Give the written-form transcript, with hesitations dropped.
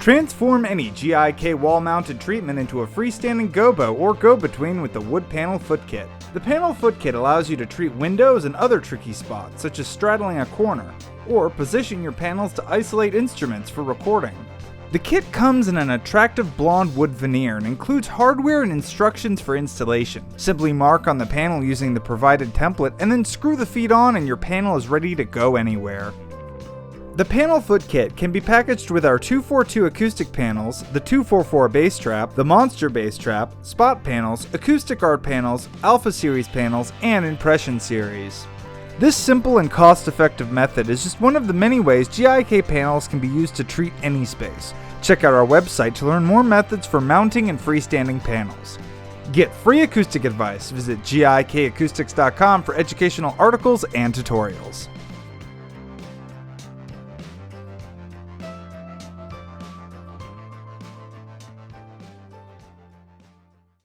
Transform any GIK wall-mounted treatment into a freestanding gobo or go-between with the wood panel foot kit. The panel foot kit allows you to treat windows and other tricky spots, such as straddling a corner, or position your panels to isolate instruments for recording. The kit comes in an attractive blonde wood veneer and includes hardware and instructions for installation. Simply mark on the panel using the provided template and then screw the feet on and your panel is ready to go anywhere. The panel foot kit can be packaged with our 242 acoustic panels, the 244 bass trap, the monster bass trap, spot panels, acoustic art panels, alpha series panels, and impression series. This simple and cost-effective method is just one of the many ways GIK panels can be used to treat any space. Check out our website to learn more methods for mounting and freestanding panels. Get free acoustic advice. Visit gikacoustics.com for educational articles and tutorials.